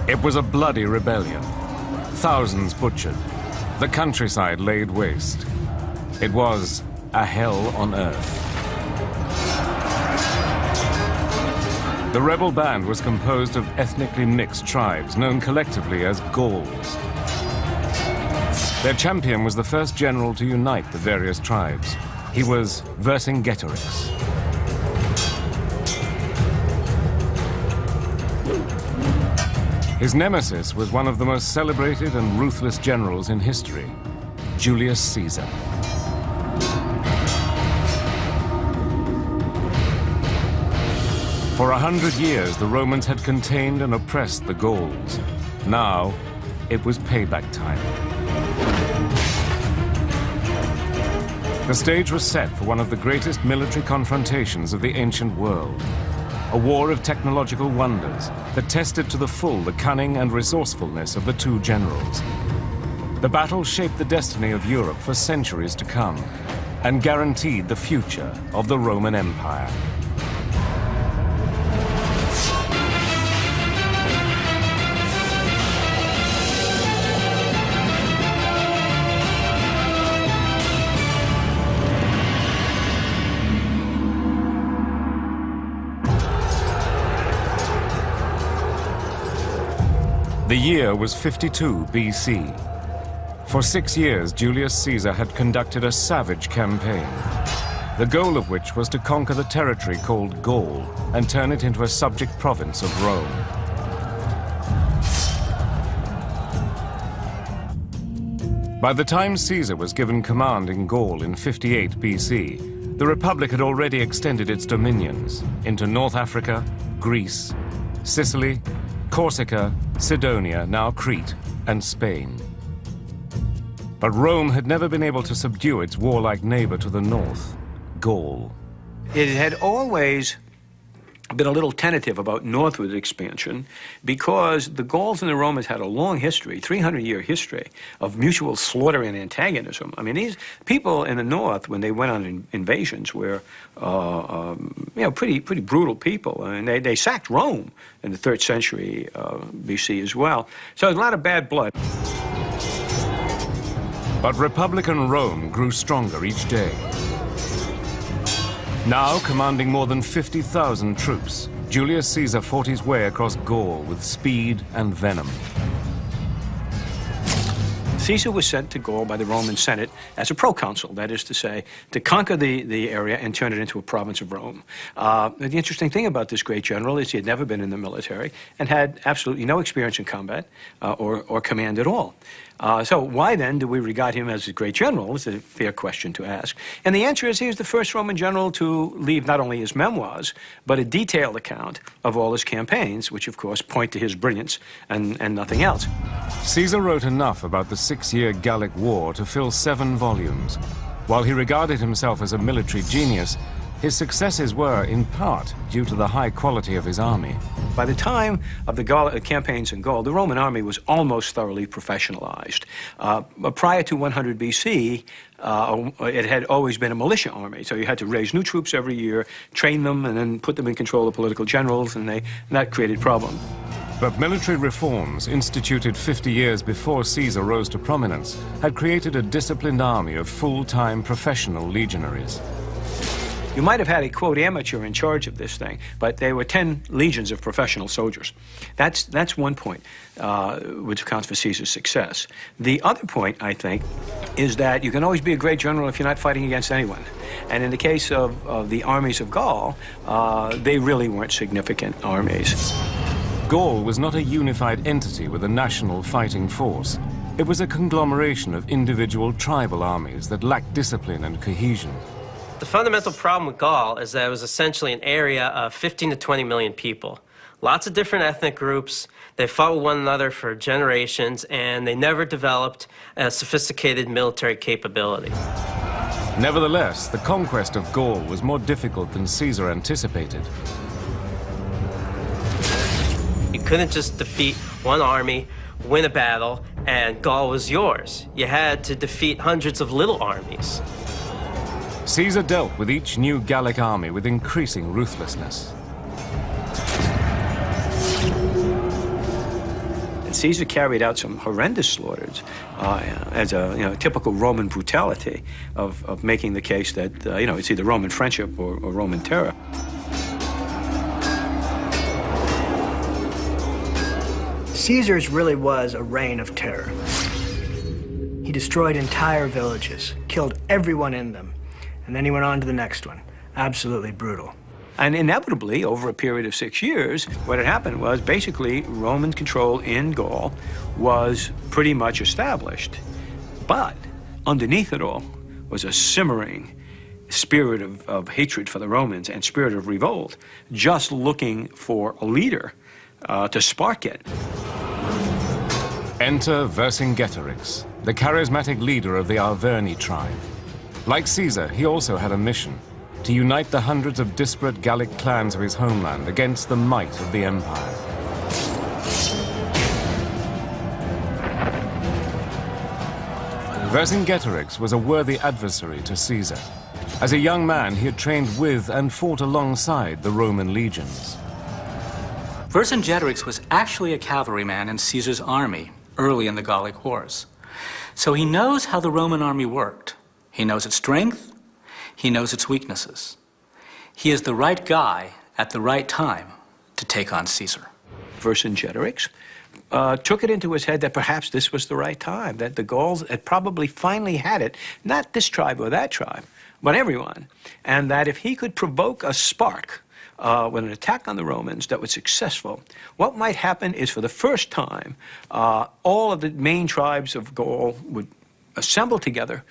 It was a bloody rebellion. Thousands butchered. The countryside laid waste. It was a hell on earth. The rebel band was composed of ethnically mixed tribes known collectively as Gauls. Their champion was the first general to unite the various tribes. He was Vercingetorix. His nemesis was one of the most celebrated and ruthless generals in history, Julius Caesar. For 100 years, the Romans had contained and oppressed the Gauls. Now, it was payback time. The stage was set for one of the greatest military confrontations of the ancient world. A war of technological wonders that tested to the full the cunning and resourcefulness of the two generals. The battle shaped the destiny of Europe for centuries to come and guaranteed the future of the Roman Empire. The year was 52 BC. For 6 years, Julius Caesar had conducted a savage campaign, the goal of which was to conquer the territory called Gaul and turn it into a subject province of Rome. By the time Caesar was given command in Gaul in 58 BC, the Republic had already extended its dominions into North Africa, Greece, Sicily, Corsica, Sidonia, now Crete, and Spain. But Rome had never been able to subdue its warlike neighbor to the north, Gaul. It had always been a little tentative about northward expansion because the Gauls and the Romans had a long history, 300-year history, of mutual slaughter and antagonism. I mean, these people in the north, when they went on invasions, were pretty brutal people. I mean, they sacked Rome in the 3rd century BC as well. So there's a lot of bad blood. But Republican Rome grew stronger each day. Now commanding more than 50,000 troops, Julius Caesar fought his way across Gaul with speed and venom. Caesar was sent to Gaul by the Roman Senate as a proconsul, that is to say, to conquer the area and turn it into a province of Rome. The interesting thing about this great general is he had never been in the military and had absolutely no experience in combat or command at all. So why then do we regard him as a great general? It's a fair question to ask. And the answer is he was the first Roman general to leave not only his memoirs, but a detailed account of all his campaigns, which of course point to his brilliance and nothing else. Caesar wrote enough about the 6-year Gallic War to fill 7 volumes. While he regarded himself as a military genius, his successes were, in part, due to the high quality of his army. By the time of the campaigns in Gaul, the Roman army was almost thoroughly professionalized. Prior to 100 BC, it had always been a militia army, so you had to raise new troops every year, train them, and then put them in control of political generals, and that created problems. But military reforms, instituted 50 years before Caesar rose to prominence, had created a disciplined army of full-time professional legionaries. You might have had a, quote, amateur in charge of this thing, but there were 10 legions of professional soldiers. That's one point which accounts for Caesar's success. The other point, I think, is that you can always be a great general if you're not fighting against anyone. And in the case of the armies of Gaul, they really weren't significant armies. Gaul was not a unified entity with a national fighting force. It was a conglomeration of individual tribal armies that lacked discipline and cohesion. The fundamental problem with Gaul is that it was essentially an area of 15 to 20 million people. Lots of different ethnic groups. They fought with one another for generations, and they never developed a sophisticated military capability. Nevertheless, the conquest of Gaul was more difficult than Caesar anticipated. You couldn't just defeat one army, win a battle, and Gaul was yours. You had to defeat hundreds of little armies. Caesar dealt with each new Gallic army with increasing ruthlessness. Caesar carried out some horrendous slaughters as a typical Roman brutality of making the case that it's either Roman friendship or Roman terror. Caesar's really was a reign of terror. He destroyed entire villages, killed everyone in them, and then he went on to the next one. Absolutely brutal. And inevitably, over a period of 6 years, what had happened was basically Roman control in Gaul was pretty much established. But underneath it all was a simmering spirit of hatred for the Romans and spirit of revolt, just looking for a leader to spark it. Enter Vercingetorix, the charismatic leader of the Arverni tribe. Like Caesar, he also had a mission: to unite the hundreds of disparate Gallic clans of his homeland against the might of the empire. Vercingetorix was a worthy adversary to Caesar. As a young man, he had trained with and fought alongside the Roman legions. Vercingetorix was actually a cavalryman in Caesar's army early in the Gallic Wars. So he knows how the Roman army worked. He knows its strength, he knows its weaknesses. He is the right guy at the right time to take on Caesar. Vercingetorix took it into his head that perhaps this was the right time, that the Gauls had probably finally had it, not this tribe or that tribe, but everyone, and that if he could provoke a spark with an attack on the Romans that was successful, what might happen is, for the first time, all of the main tribes of Gaul would assemble together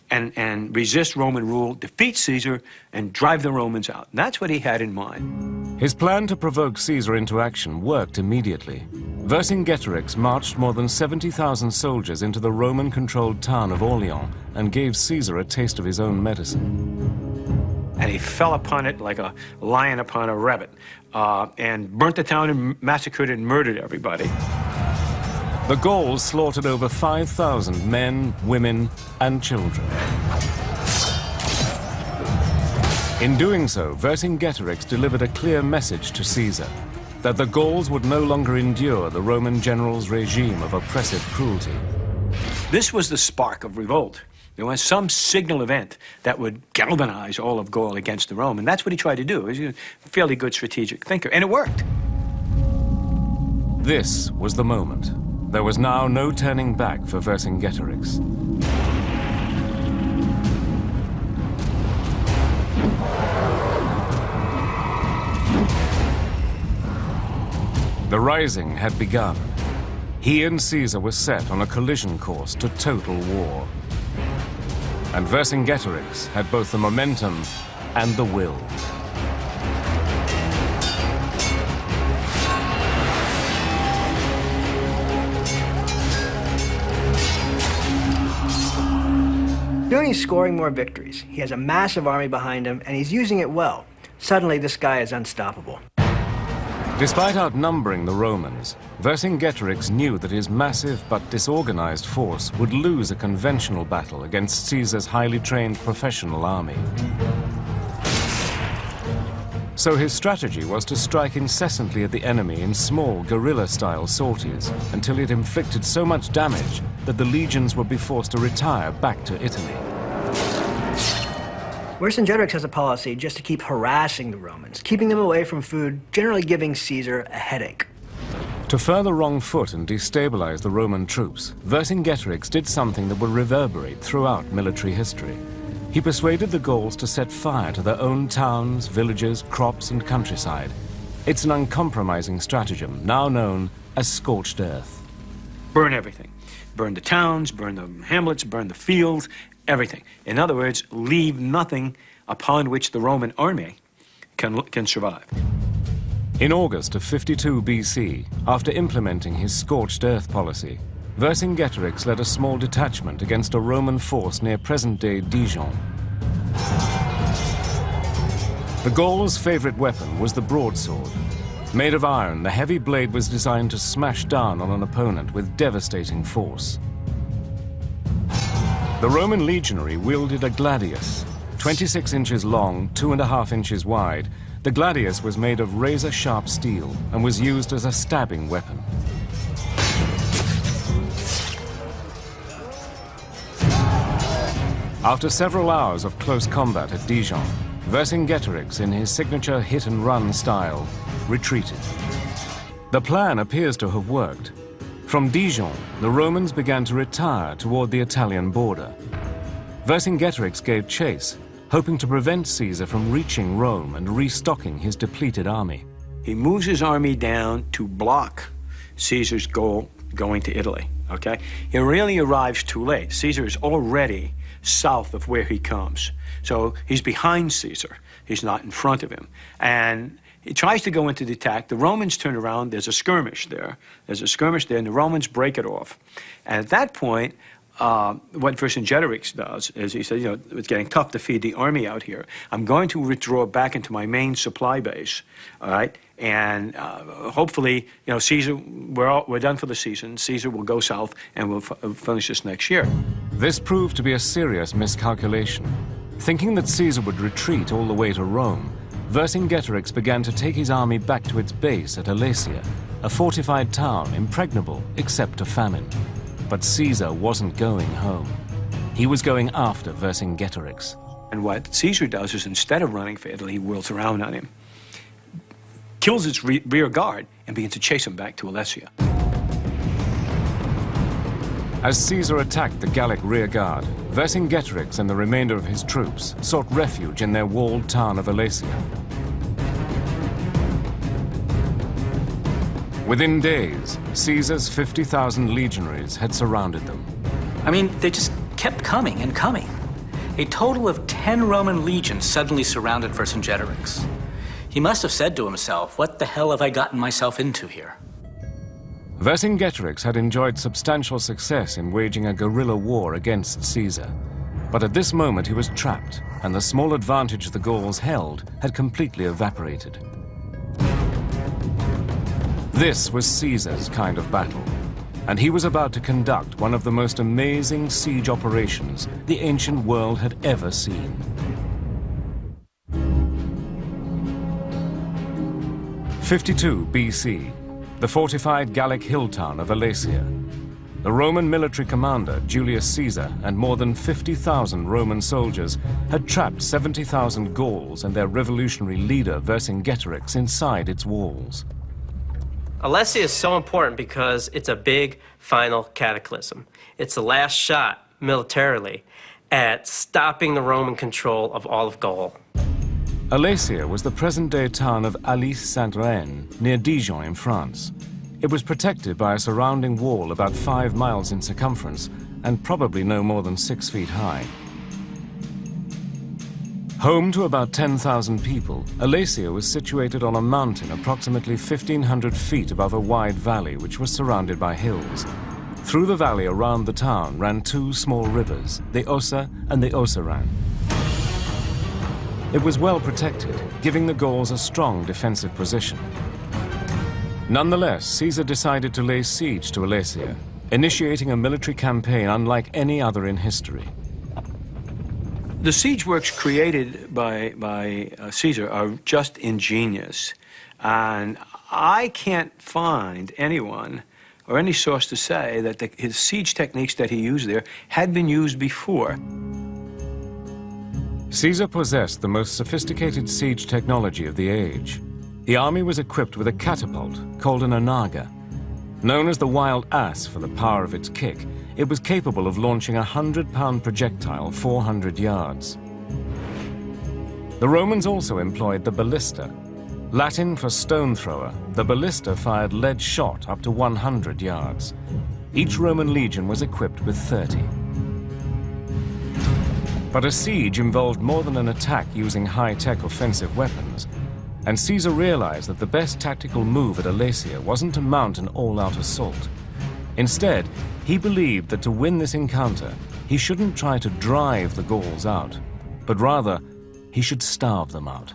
and resist Roman rule, defeat Caesar, and drive the Romans out. And that's what he had in mind. His plan to provoke Caesar into action worked immediately. Vercingetorix marched more than 70,000 soldiers into the Roman-controlled town of Orleans and gave Caesar a taste of his own medicine. And he fell upon it like a lion upon a rabbit, and burnt the town and massacred and murdered everybody. The Gauls slaughtered over 5,000 men, women, and children. In doing so, Vercingetorix delivered a clear message to Caesar, that the Gauls would no longer endure the Roman general's regime of oppressive cruelty. This was the spark of revolt. There was some signal event that would galvanize all of Gaul against the Rome, and that's what he tried to do. He was a fairly good strategic thinker, and it worked. This was the moment. There was now no turning back for Vercingetorix. The rising had begun. He and Caesar were set on a collision course to total war. And Vercingetorix had both the momentum and the will. Soon he's scoring more victories. He has a massive army behind him, and he's using it well. Suddenly, this guy is unstoppable. Despite outnumbering the Romans, Vercingetorix knew that his massive but disorganized force would lose a conventional battle against Caesar's highly trained professional army. So his strategy was to strike incessantly at the enemy in small guerrilla-style sorties until it inflicted so much damage that the legions would be forced to retire back to Italy. Vercingetorix has a policy just to keep harassing the Romans, keeping them away from food, generally giving Caesar a headache. To further wrong foot and destabilize the Roman troops, Vercingetorix did something that would reverberate throughout military history. He persuaded the Gauls to set fire to their own towns, villages, crops, and countryside. It's an uncompromising stratagem, now known as scorched earth. Burn everything. Burn the towns, burn the hamlets, burn the fields, everything. In other words, leave nothing upon which the Roman army can survive. In August of 52 BC, after implementing his scorched earth policy, Vercingetorix led a small detachment against a Roman force near present-day Dijon. The Gauls' favorite weapon was the broadsword. Made of iron, the heavy blade was designed to smash down on an opponent with devastating force. The Roman legionary wielded a gladius. 26 inches long, 2.5 inches wide, the gladius was made of razor-sharp steel and was used as a stabbing weapon. After several hours of close combat at Dijon, Vercingetorix, in his signature hit-and-run style, retreated. The plan appears to have worked. From Dijon, the Romans began to retire toward the Italian border. Vercingetorix gave chase, hoping to prevent Caesar from reaching Rome and restocking his depleted army. He moves his army down to block Caesar's goal going to Italy, okay? He really arrives too late. Caesar is already south of where he comes. So he's behind Caesar. He's not in front of him. And he tries to go into the attack. The Romans turn around. There's a skirmish there. There's a skirmish there, and the Romans break it off. And at that point, what Vercingetorix does is he says, you know, it's getting tough to feed the army out here. I'm going to withdraw back into my main supply base, all right? And hopefully, you know, Caesar, we're done for the season. Caesar will go south, and we'll finish this next year. This proved to be a serious miscalculation. Thinking that Caesar would retreat all the way to Rome, Vercingetorix began to take his army back to its base at Alesia, a fortified town impregnable except to famine. But Caesar wasn't going home. He was going after Vercingetorix. And what Caesar does is, instead of running for Italy, he whirls around on him, kills his rear guard, and begins to chase him back to Alesia. As Caesar attacked the Gallic rear guard, Vercingetorix and the remainder of his troops sought refuge in their walled town of Alesia. Within days, Caesar's 50,000 legionaries had surrounded them. I mean, they just kept coming and coming. A total of 10 Roman legions suddenly surrounded Vercingetorix. He must have said to himself, what the hell have I gotten myself into here? Vercingetorix had enjoyed substantial success in waging a guerrilla war against Caesar. But at this moment he was trapped, and the small advantage the Gauls held had completely evaporated. This was Caesar's kind of battle, and he was about to conduct one of the most amazing siege operations the ancient world had ever seen. '52 BC, the fortified Gallic hill town of Alesia. The Roman military commander, Julius Caesar, and more than 50,000 Roman soldiers had trapped 70,000 Gauls and their revolutionary leader, Vercingetorix, inside its walls. Alesia is so important because it's a big final cataclysm. It's the last shot, militarily, at stopping the Roman control of all of Gaul. Alesia was the present-day town of Alise-Saint-Reine, near Dijon in France. It was protected by a surrounding wall about 5 miles in circumference and probably no more than 6 feet high. Home to about 10,000 people, Alesia was situated on a mountain approximately 1,500 feet above a wide valley which was surrounded by hills. Through the valley around the town ran 2 small rivers, the Ossa and the Osserane. It was well protected, giving the Gauls a strong defensive position. Nonetheless, Caesar decided to lay siege to Alesia, initiating a military campaign unlike any other in history. The siege works created by Caesar are just ingenious. And I can't find anyone or any source to say that his siege techniques that he used there had been used before. Caesar possessed the most sophisticated siege technology of the age. The army was equipped with a catapult called an onaga. Known as the wild ass for the power of its kick, it was capable of launching a 100-pound projectile 400 yards. The Romans also employed the ballista. Latin for stone thrower, the ballista fired lead shot up to 100 yards. Each Roman legion was equipped with 30. But a siege involved more than an attack using high-tech offensive weapons, and Caesar realized that the best tactical move at Alesia wasn't to mount an all-out assault. Instead, he believed that to win this encounter, he shouldn't try to drive the Gauls out, but rather, he should starve them out.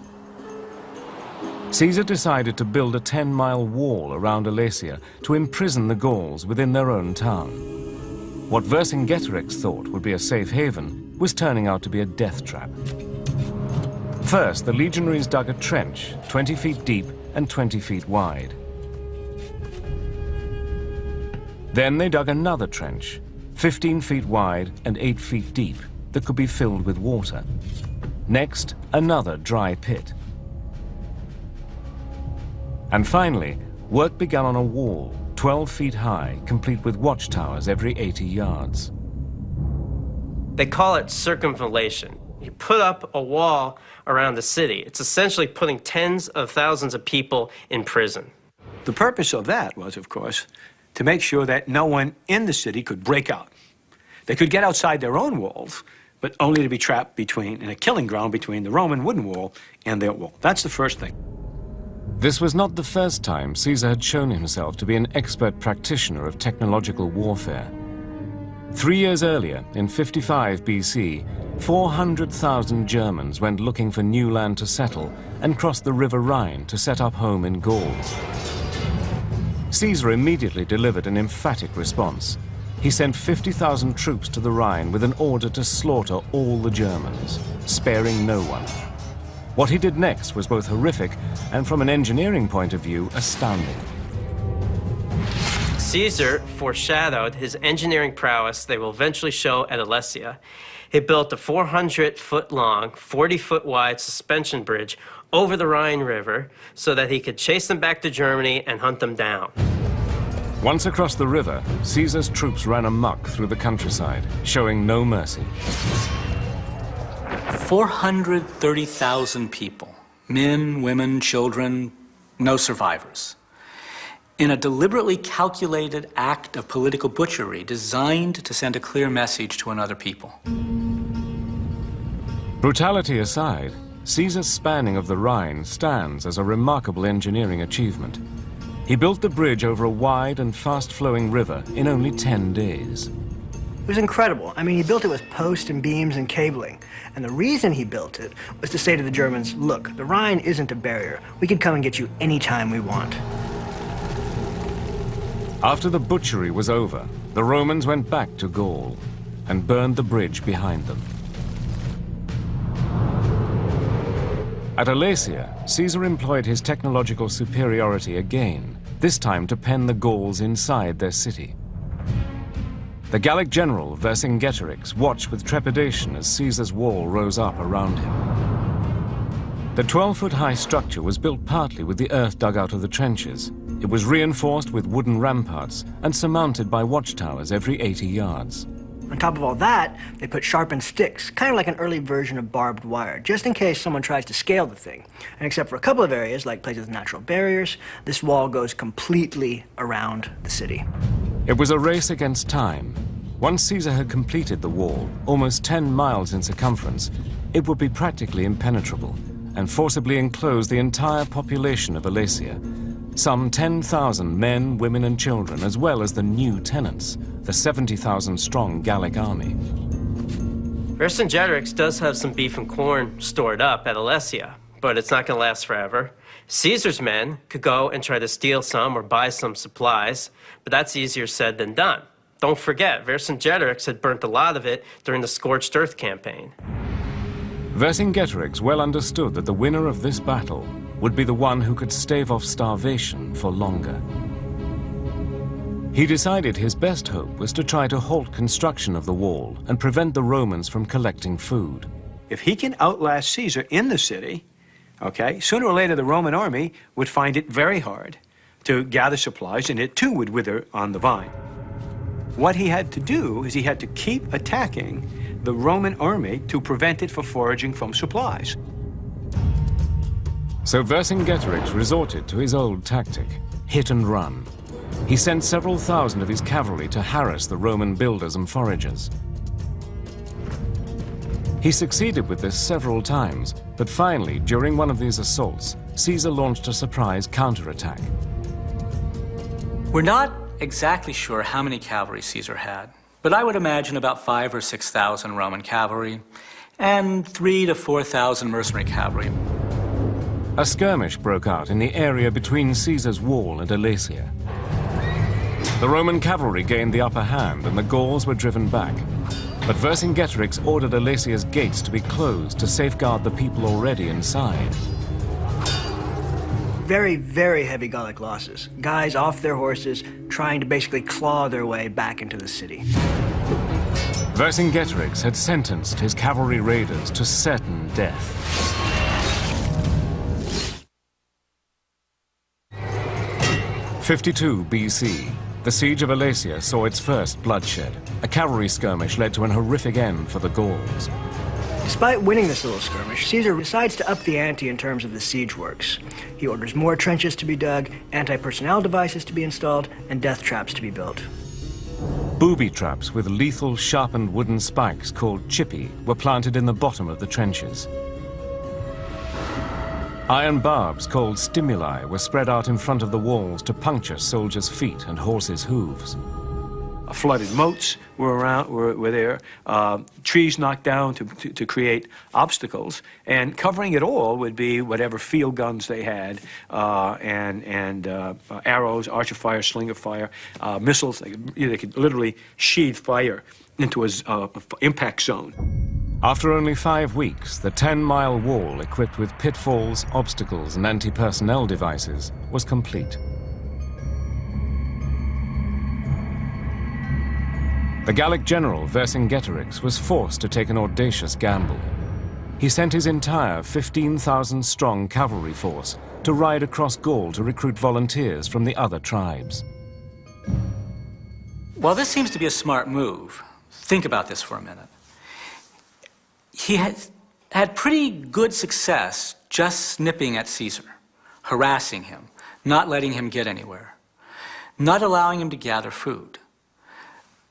Caesar decided to build a 10-mile wall around Alesia to imprison the Gauls within their own town. What Vercingetorix thought would be a safe haven was turning out to be a death trap. First, the legionaries dug a trench 20 feet deep and 20 feet wide. Then they dug another trench, 15 feet wide and 8 feet deep, that could be filled with water. Next, another dry pit. And finally, work began on a wall, 12 feet high, complete with watchtowers every 80 yards. They call it circumvallation. You put up a wall around the city. It's essentially putting tens of thousands of people in prison. The purpose of that was, of course, to make sure that no one in the city could break out. They could get outside their own walls, but only to be trapped in a killing ground between the Roman wooden wall and their wall. That's the first thing. This was not the first time Caesar had shown himself to be an expert practitioner of technological warfare. 3 years earlier, in 55 BC, 400,000 Germans went looking for new land to settle and crossed the River Rhine to set up home in Gaul. Caesar immediately delivered an emphatic response. He sent 50,000 troops to the Rhine with an order to slaughter all the Germans, sparing no one. What he did next was both horrific and, from an engineering point of view, astounding. Caesar foreshadowed his engineering prowess they will eventually show at Alesia. He built a 400-foot-long, 40-foot-wide suspension bridge over the Rhine River so that he could chase them back to Germany and hunt them down. Once across the river, Caesar's troops ran amok through the countryside, showing no mercy. 430,000 people, men, women, children, no survivors, in a deliberately calculated act of political butchery designed to send a clear message to another people. Brutality aside, Caesar's spanning of the Rhine stands as a remarkable engineering achievement. He built the bridge over a wide and fast-flowing river in only 10 days. It was incredible. I mean, he built it with posts and beams and cabling. And the reason he built it was to say to the Germans, look, the Rhine isn't a barrier. We can come and get you anytime we want. After the butchery was over, the Romans went back to Gaul and burned the bridge behind them. At Alesia, Caesar employed his technological superiority again, this time to pen the Gauls inside their city. The Gallic general Vercingetorix watched with trepidation as Caesar's wall rose up around him. The 12-foot-high structure was built partly with the earth dug out of the trenches. It was reinforced with wooden ramparts and surmounted by watchtowers every 80 yards. On top of all that, they put sharpened sticks, kind of like an early version of barbed wire, just in case someone tries to scale the thing. And except for a couple of areas, like places with natural barriers, this wall goes completely around the city. It was a race against time. Once Caesar had completed the wall, almost 10 miles in circumference, it would be practically impenetrable and forcibly enclose the entire population of Alesia. Some 10,000 men, women, and children, as well as the new tenants, the 70,000-strong Gallic army. Vercingetorix does have some beef and corn stored up at Alesia, but it's not going to last forever. Caesar's men could go and try to steal some or buy some supplies, but that's easier said than done. Don't forget, Vercingetorix had burnt a lot of it during the Scorched Earth campaign. Vercingetorix well understood that the winner of this battle would be the one who could stave off starvation for longer. He decided his best hope was to try to halt construction of the wall and prevent the Romans from collecting food. If he can outlast Caesar in the city, okay, sooner or later the Roman army would find it very hard to gather supplies, and it too would wither on the vine. What he had to do is he had to keep attacking the Roman army to prevent it from foraging from supplies. So Vercingetorix resorted to his old tactic, hit and run. He sent several thousand of his cavalry to harass the Roman builders and foragers. He succeeded with this several times, but finally, during one of these assaults, Caesar launched a surprise counterattack. We're not exactly sure how many cavalry Caesar had, but I would imagine about 5,000 or 6,000 Roman cavalry and 3,000 to 4,000 mercenary cavalry. A skirmish broke out in the area between Caesar's wall and Alesia. The Roman cavalry gained the upper hand and the Gauls were driven back. But Vercingetorix ordered Alesia's gates to be closed to safeguard the people already inside. Very, very heavy Gallic losses. Guys off their horses trying to basically claw their way back into the city. Vercingetorix had sentenced his cavalry raiders to certain death. '52 BC, the siege of Alesia saw its first bloodshed. A cavalry skirmish led to an horrific end for the Gauls. Despite winning this little skirmish, Caesar decides to up the ante in terms of the siege works. He orders more trenches to be dug, anti-personnel devices to be installed, and death traps to be built. Booby traps with lethal sharpened wooden spikes called chippy were planted in the bottom of the trenches. Iron barbs called stimuli were spread out in front of the walls to puncture soldiers' feet and horses' hooves. Flooded moats were there, trees knocked down to create obstacles, and covering it all would be whatever field guns they had, and arrows, archer fire, slinger fire, missiles. They could literally sheathe fire into an impact zone. After only 5 weeks, the 10-mile wall equipped with pitfalls, obstacles, and anti-personnel devices was complete. The Gallic general Vercingetorix was forced to take an audacious gamble. He sent his entire 15,000-strong cavalry force to ride across Gaul to recruit volunteers from the other tribes. Well, this seems to be a smart move. Think about this for a minute. He had pretty good success just snipping at Caesar, harassing him, not letting him get anywhere, not allowing him to gather food.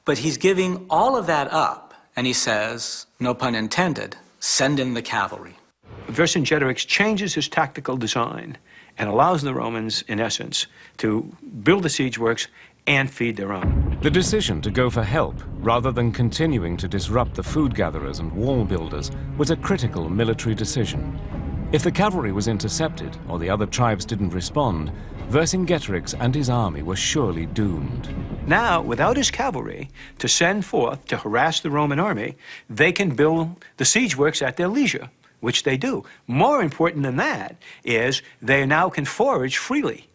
But he's giving all of that up, and he says, no pun intended, send in the cavalry. Vercingetorix changes his tactical design and allows the Romans, in essence, to build the siege works and feed their own. The decision to go for help, rather than continuing to disrupt the food gatherers and wall builders, was a critical military decision. If the cavalry was intercepted, or the other tribes didn't respond, Vercingetorix and his army were surely doomed. Now, without his cavalry to send forth to harass the Roman army, they can build the siege works at their leisure, which they do. More important than that is they now can forage freely.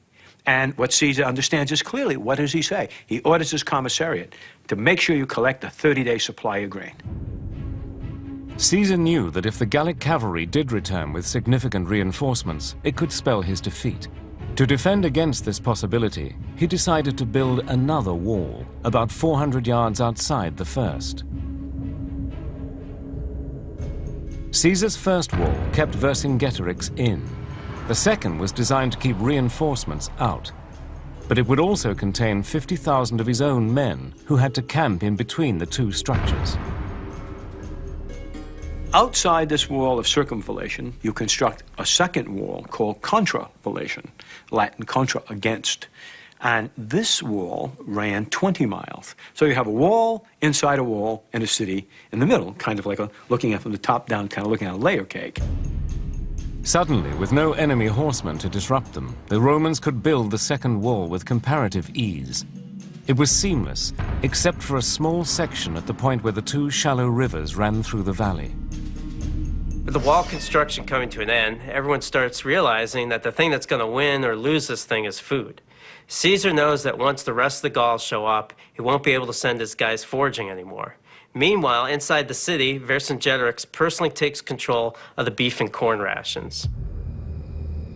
And what Caesar understands is clearly, what does he say? He orders his commissariat to make sure you collect a 30-day supply of grain. Caesar knew that if the Gallic cavalry did return with significant reinforcements, it could spell his defeat. To defend against this possibility, he decided to build another wall, about 400 yards outside the first. Caesar's first wall kept Vercingetorix in. The second was designed to keep reinforcements out. But it would also contain 50,000 of his own men who had to camp in between the two structures. Outside this wall of circumvallation, you construct a second wall called contravallation, Latin contra, against. And this wall ran 20 miles. So you have a wall inside a wall in a city in the middle, kind of like looking at from the top down, kind of looking at a layer cake. Suddenly, with no enemy horsemen to disrupt them, the Romans could build the second wall with comparative ease. It was seamless, except for a small section at the point where the two shallow rivers ran through the valley. With the wall construction coming to an end, everyone starts realizing that the thing that's going to win or lose this thing is food. Caesar knows that once the rest of the Gauls show up, he won't be able to send his guys foraging anymore. Meanwhile, inside the city, Vercingetorix personally takes control of the beef and corn rations.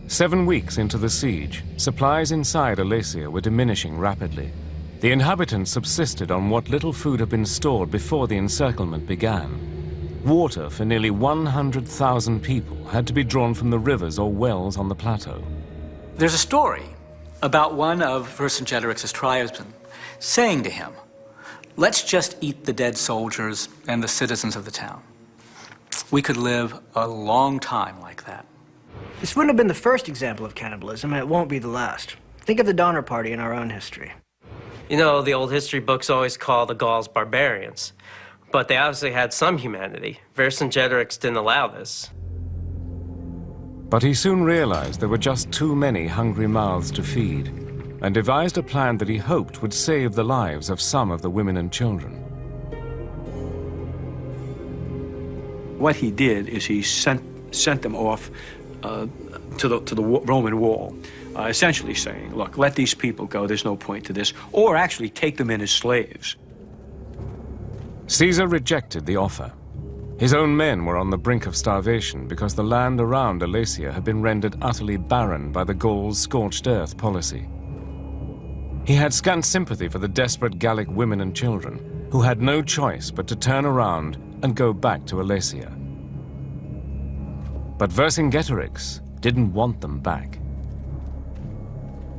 7 weeks into the siege, supplies inside Alesia were diminishing rapidly. The inhabitants subsisted on what little food had been stored before the encirclement began. Water for nearly 100,000 people had to be drawn from the rivers or wells on the plateau. There's a story about one of Vercingetorix's tribesmen saying to him, let's just eat the dead soldiers and the citizens of the town. We could live a long time like that. This wouldn't have been the first example of cannibalism, and it won't be the last. Think of the Donner Party in our own history. You know, the old history books always call the Gauls barbarians, but they obviously had some humanity. Vercingetorix didn't allow this. But he soon realized there were just too many hungry mouths to feed, and devised a plan that he hoped would save the lives of some of the women and children. What he did is he sent them off to the Roman wall, essentially saying, look, let these people go, there's no point to this, or actually take them in as slaves. Caesar rejected the offer. His own men were on the brink of starvation because the land around Alesia had been rendered utterly barren by the Gauls' scorched earth policy. He had scant sympathy for the desperate Gallic women and children, who had no choice but to turn around and go back to Alesia. But Vercingetorix didn't want them back.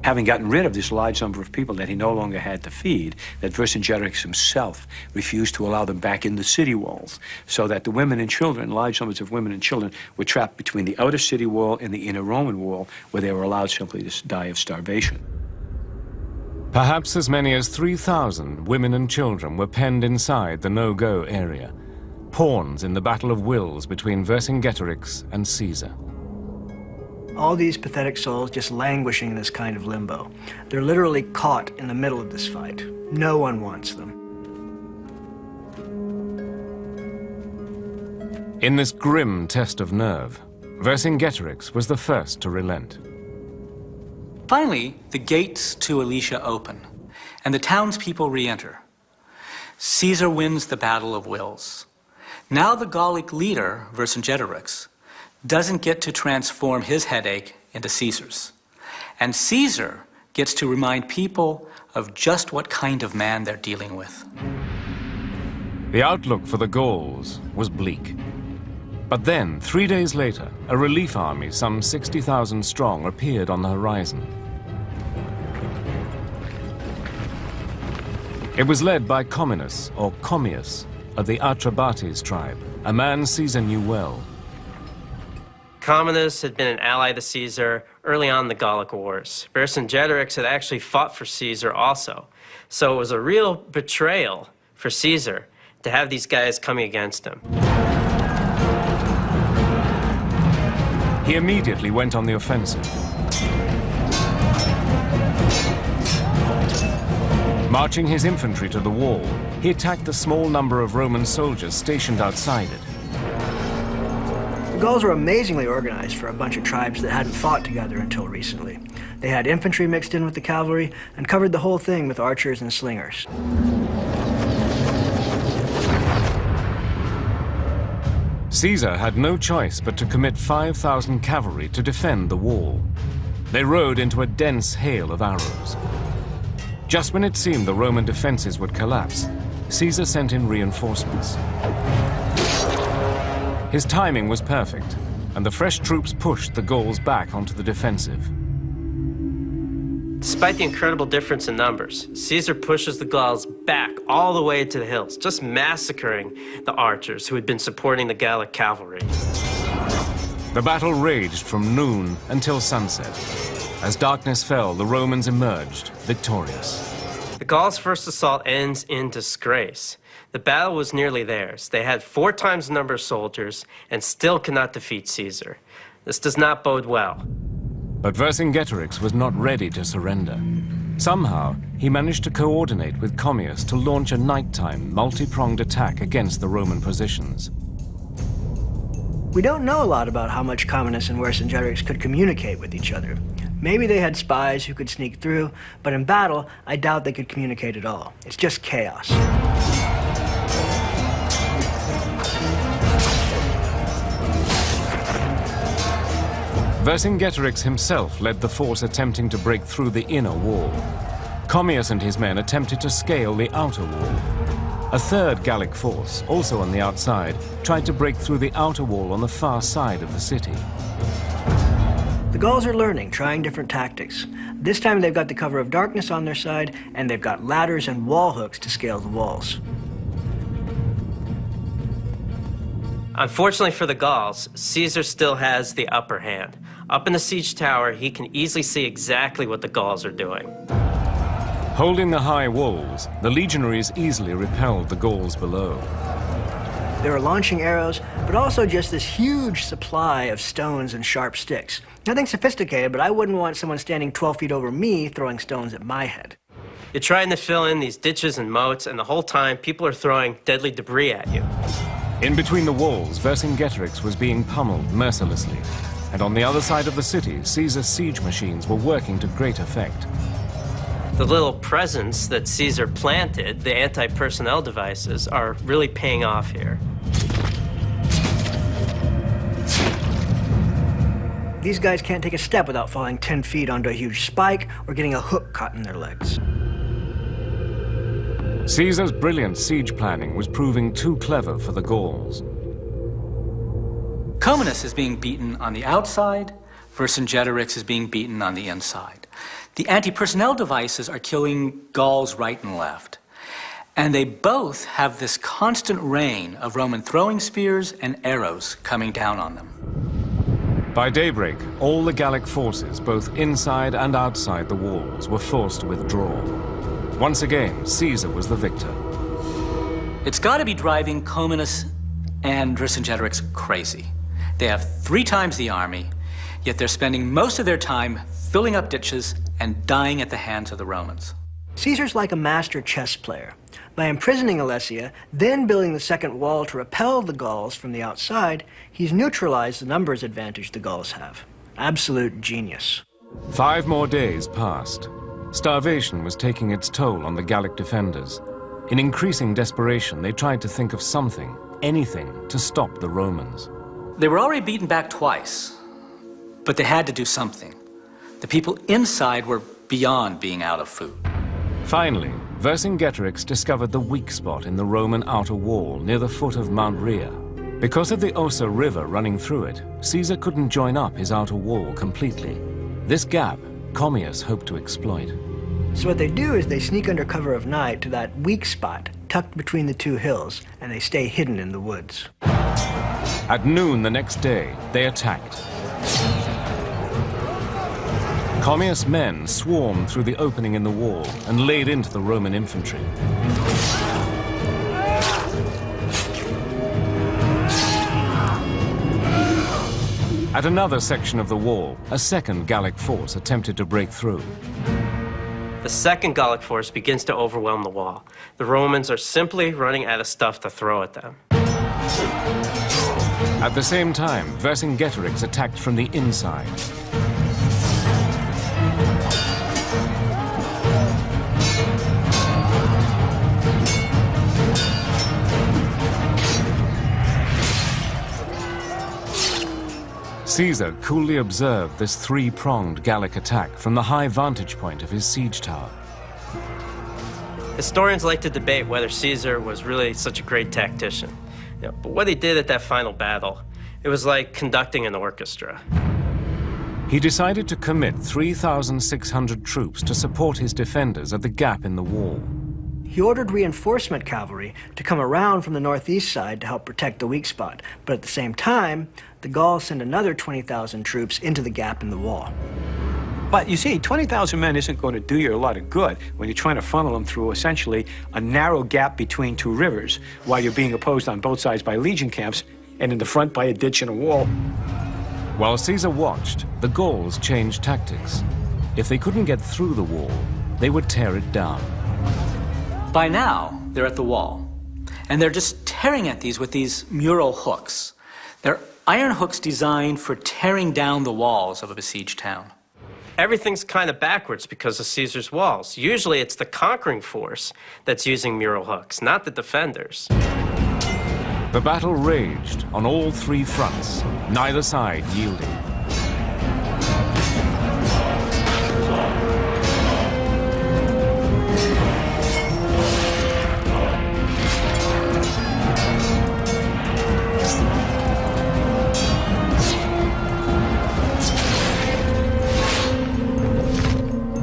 Having gotten rid of this large number of people that he no longer had to feed, that Vercingetorix himself refused to allow them back in the city walls, so that the women and children, large numbers of women and children, were trapped between the outer city wall and the inner Roman wall, where they were allowed simply to die of starvation. Perhaps as many as 3,000 women and children were penned inside the no-go area, pawns in the battle of wills between Vercingetorix and Caesar. All these pathetic souls just languishing in this kind of limbo. They're literally caught in the middle of this fight. No one wants them. In this grim test of nerve, Vercingetorix was the first to relent. Finally, the gates to Alesia open, and the townspeople re-enter. Caesar wins the Battle of Wills. Now the Gallic leader, Vercingetorix, doesn't get to transform his headache into Caesar's. And Caesar gets to remind people of just what kind of man they're dealing with. The outlook for the Gauls was bleak. But then, 3 days later, a relief army some 60,000 strong appeared on the horizon. It was led by Comminus, or Commius, of the Atrebates tribe, a man Caesar knew well. Comminus had been an ally to Caesar early on in the Gallic Wars. Vercingetorix had actually fought for Caesar also. So it was a real betrayal for Caesar to have these guys coming against him. He immediately went on the offensive. Marching his infantry to the wall, he attacked the small number of Roman soldiers stationed outside it. The Gauls were amazingly organized for a bunch of tribes that hadn't fought together until recently. They had infantry mixed in with the cavalry and covered the whole thing with archers and slingers. Caesar had no choice but to commit 5,000 cavalry to defend the wall. They rode into a dense hail of arrows. Just when it seemed the Roman defenses would collapse, Caesar sent in reinforcements. His timing was perfect, and the fresh troops pushed the Gauls back onto the defensive. Despite the incredible difference in numbers, Caesar pushes the Gauls back all the way to the hills, just massacring the archers who had been supporting the Gallic cavalry. The battle raged from noon until sunset. As darkness fell, the Romans emerged, victorious. The Gauls' first assault ends in disgrace. The battle was nearly theirs. They had 4 times the number of soldiers and still could not defeat Caesar. This does not bode well. But Vercingetorix was not ready to surrender. Somehow, he managed to coordinate with Commius to launch a nighttime, multi-pronged attack against the Roman positions. We don't know a lot about how much Comminus and Vercingetorix could communicate with each other. Maybe they had spies who could sneak through, but in battle, I doubt they could communicate at all. It's just chaos. Vercingetorix himself led the force attempting to break through the inner wall. Commius and his men attempted to scale the outer wall. A third Gallic force, also on the outside, tried to break through the outer wall on the far side of the city. The Gauls are learning, trying different tactics. This time they've got the cover of darkness on their side, and they've got ladders and wall hooks to scale the walls. Unfortunately for the Gauls, Caesar still has the upper hand. Up in the siege tower, he can easily see exactly what the Gauls are doing. Holding the high walls, the legionaries easily repelled the Gauls below. They were launching arrows, but also just this huge supply of stones and sharp sticks. Nothing sophisticated, but I wouldn't want someone standing 12 feet over me throwing stones at my head. You're trying to fill in these ditches and moats, and the whole time people are throwing deadly debris at you. In between the walls, Vercingetorix was being pummeled mercilessly. And on the other side of the city, Caesar's siege machines were working to great effect. The little presents that Caesar planted, the anti-personnel devices, are really paying off here. These guys can't take a step without falling 10 feet onto a huge spike or getting a hook caught in their legs. Caesar's brilliant siege planning was proving too clever for the Gauls. Comnenus is being beaten on the outside, Vercingetorix is being beaten on the inside. The anti-personnel devices are killing Gauls right and left. And they both have this constant rain of Roman throwing spears and arrows coming down on them. By daybreak, all the Gallic forces, both inside and outside the walls, were forced to withdraw. Once again, Caesar was the victor. It's got to be driving Comnenus and Vercingetorix crazy. They have 3 times the army, yet they're spending most of their time filling up ditches and dying at the hands of the Romans. Caesar's like a master chess player. By imprisoning Alesia, then building the second wall to repel the Gauls from the outside, he's neutralized the numbers advantage the Gauls have. Absolute genius. 5 more days passed. Starvation was taking its toll on the Gallic defenders. In increasing desperation, they tried to think of something, anything, to stop the Romans. They were already beaten back twice, but they had to do something. The people inside were beyond being out of food. Finally, Vercingetorix discovered the weak spot in the Roman outer wall near the foot of Mount Rhea. Because of the Ossa River running through it, Caesar couldn't join up his outer wall completely. This gap, Commius hoped to exploit. So what they do is they sneak under cover of night to that weak spot tucked between the 2 hills, and they stay hidden in the woods. At noon the next day, they attacked. Commius' men swarmed through the opening in the wall and laid into the Roman infantry. At another section of the wall, a second Gallic force attempted to break through. The second Gallic force begins to overwhelm the wall. The Romans are simply running out of stuff to throw at them. At the same time, Vercingetorix attacked from the inside. Caesar coolly observed this 3-pronged Gallic attack from the high vantage point of his siege tower. Historians like to debate whether Caesar was really such a great tactician. But what he did at that final battle, it was like conducting an orchestra. He decided to commit 3,600 troops to support his defenders at the gap in the wall. He ordered reinforcement cavalry to come around from the northeast side to help protect the weak spot. But at the same time, the Gauls sent another 20,000 troops into the gap in the wall. But you see, 20,000 men isn't going to do you a lot of good when you're trying to funnel them through essentially a narrow gap between 2 rivers while you're being opposed on both sides by legion camps and in the front by a ditch and a wall. While Caesar watched, the Gauls changed tactics. If they couldn't get through the wall, they would tear it down. By now, they're at the wall, and they're just tearing at these with these mural hooks. They're iron hooks designed for tearing down the walls of a besieged town. Everything's kind of backwards because of Caesar's walls. Usually it's the conquering force that's using mural hooks, not the defenders. The battle raged on all 3 fronts, neither side yielding.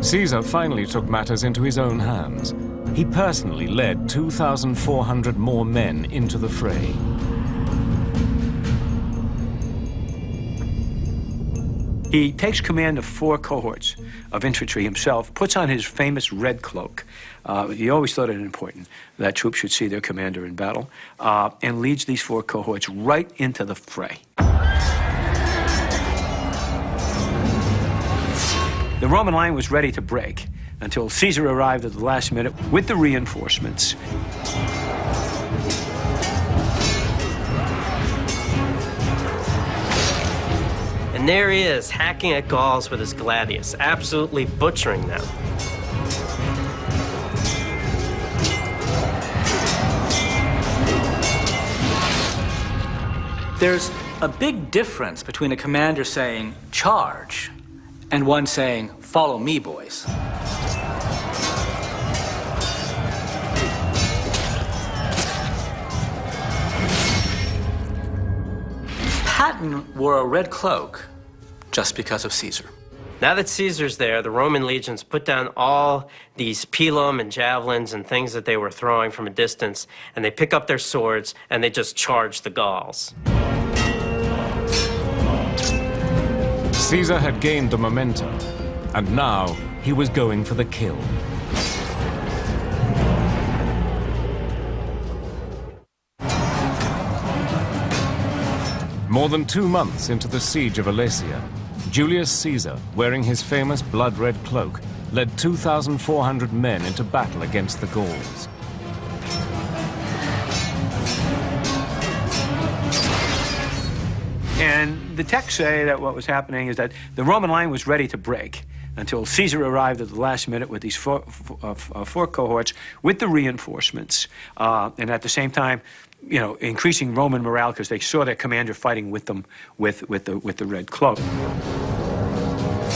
Caesar finally took matters into his own hands. He personally led 2,400 more men into the fray. He takes command of 4 cohorts of infantry himself, puts on his famous red cloak. He always thought it important that troops should see their commander in battle, and leads these 4 cohorts right into the fray. The Roman line was ready to break until Caesar arrived at the last minute with the reinforcements. And there he is, hacking at Gauls with his gladius, absolutely butchering them. There's a big difference between a commander saying, charge, and one saying, follow me, boys. Patton wore a red cloak just because of Caesar. Now that Caesar's there, the Roman legions put down all these pilum and javelins and things that they were throwing from a distance, and they pick up their swords and they just charge the Gauls. Caesar had gained the momentum, and now he was going for the kill. More than 2 months into the siege of Alesia, Julius Caesar, wearing his famous blood-red cloak, led 2,400 men into battle against the Gauls. And the texts say that what was happening is that the Roman line was ready to break until Caesar arrived at the last minute with these four cohorts with the reinforcements, and at the same time, you know, increasing Roman morale because they saw their commander fighting with them with the red cloak.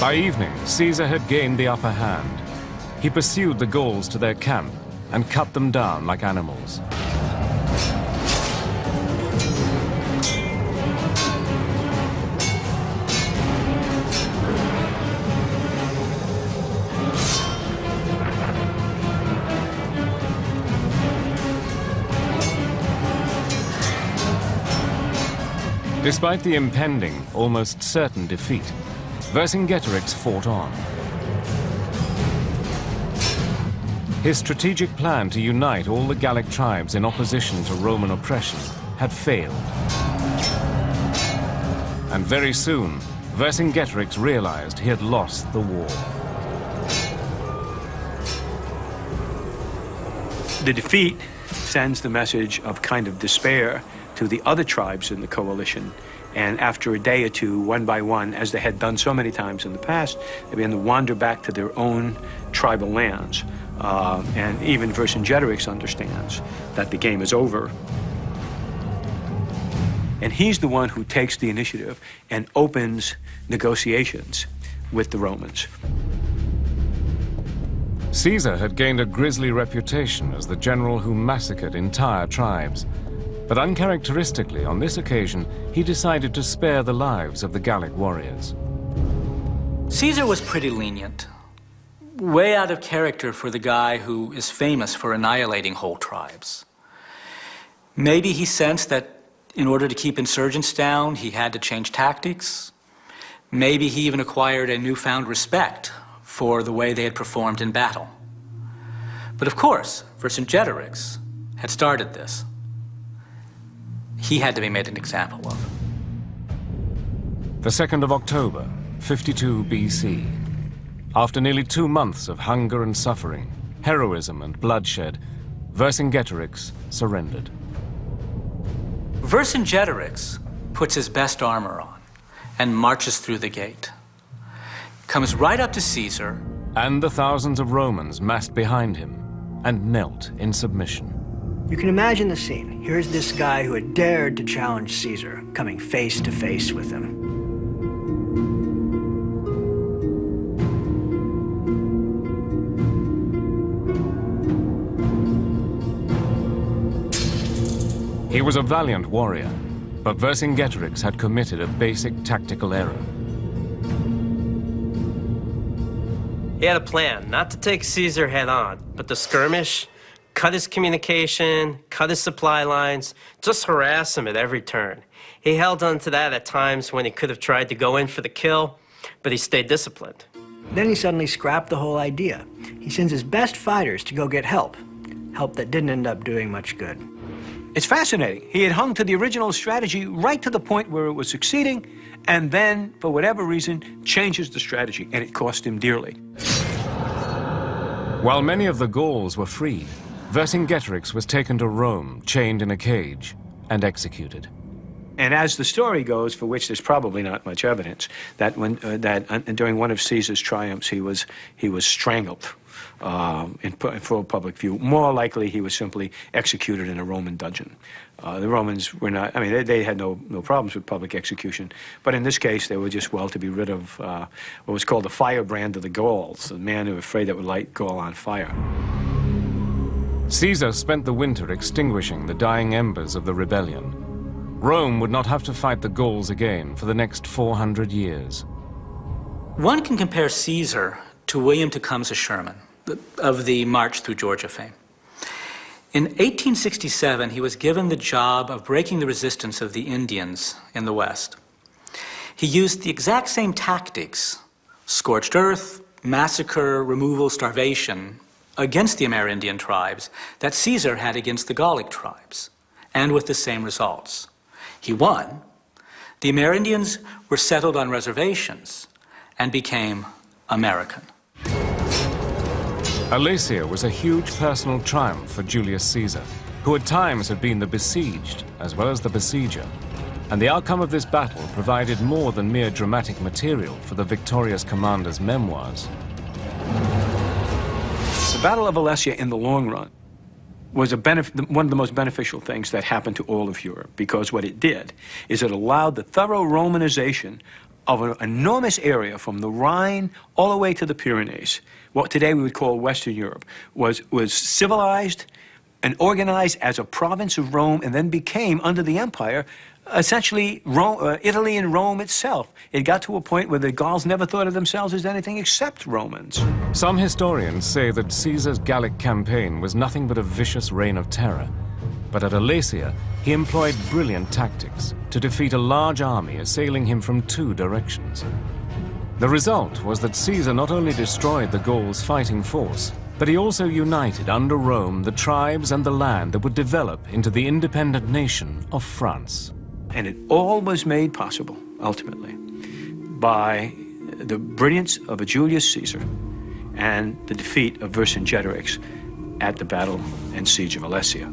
By evening, Caesar had gained the upper hand. He pursued the Gauls to their camp and cut them down like animals. Despite the impending, almost certain defeat, Vercingetorix fought on. His strategic plan to unite all the Gallic tribes in opposition to Roman oppression had failed. And very soon, Vercingetorix realized he had lost the war. The defeat sends the message of kind of despair to the other tribes in the coalition. And after a day or two, one by one, as they had done so many times in the past, they began to wander back to their own tribal lands. And even Vercingetorix understands that the game is over. And he's the one who takes the initiative and opens negotiations with the Romans. Caesar had gained a grisly reputation as the general who massacred entire tribes. But uncharacteristically, on this occasion, he decided to spare the lives of the Gallic warriors. Caesar was pretty lenient. Way out of character for the guy who is famous for annihilating whole tribes. Maybe he sensed that in order to keep insurgents down, he had to change tactics. Maybe he even acquired a newfound respect for the way they had performed in battle. But of course, Vercingetorix had started this. He had to be made an example of. The 2nd of October, 52 BC. After nearly 2 months of hunger and suffering, heroism and bloodshed, Vercingetorix surrendered. Vercingetorix puts his best armor on and marches through the gate. Comes right up to Caesar. And the thousands of Romans massed behind him and knelt in submission. You can imagine the scene. Here's this guy who had dared to challenge Caesar, coming face to face with him. He was a valiant warrior, but Vercingetorix had committed a basic tactical error. He had a plan, not to take Caesar head on, but to skirmish, cut his communication, cut his supply lines, just harass him at every turn. He held on to that at times when he could have tried to go in for the kill, but he stayed disciplined. Then he suddenly scrapped the whole idea. He sends his best fighters to go get help that didn't end up doing much good. It's fascinating. He had hung to the original strategy right to the point where it was succeeding, and then, for whatever reason, changes the strategy, and it cost him dearly. While many of the Gauls were freed, Vercingetorix was taken to Rome, chained in a cage, and executed. And as the story goes, for which there's probably not much evidence, that during one of Caesar's triumphs he was strangled in full public view. More likely, he was simply executed in a Roman dungeon. The Romans were not, I mean, they had no problems with public execution, but in this case, they were just well to be rid of what was called the firebrand of the Gauls, the man who was afraid that would light Gaul on fire. Caesar spent the winter extinguishing the dying embers of the rebellion. Rome would not have to fight the Gauls again for the next 400 years. One can compare Caesar to William Tecumseh Sherman, of the March through Georgia fame. In 1867, he was given the job of breaking the resistance of the Indians in the West. He used the exact same tactics, scorched earth, massacre, removal, starvation, against the Amerindian tribes that Caesar had against the Gallic tribes, and with the same results. He won. The Amerindians were settled on reservations and became American. Alesia was a huge personal triumph for Julius Caesar, who at times had been the besieged as well as the besieger. And the outcome of this battle provided more than mere dramatic material for the victorious commander's memoirs. The Battle of Alesia, in the long run, was one of the most beneficial things that happened to all of Europe, because what it did is it allowed the thorough Romanization of an enormous area from the Rhine all the way to the Pyrenees. What today we would call Western Europe was civilized and organized as a province of Rome, and then became, under the empire, essentially Italy and Rome itself. It got to a point where the Gauls never thought of themselves as anything except Romans. Some historians say that Caesar's Gallic campaign was nothing but a vicious reign of terror. But at Alesia, he employed brilliant tactics to defeat a large army assailing him from 2 directions. The result was that Caesar not only destroyed the Gauls' fighting force, but he also united under Rome the tribes and the land that would develop into the independent nation of France. And it all was made possible, ultimately, by the brilliance of a Julius Caesar and the defeat of Vercingetorix at the Battle and Siege of Alesia.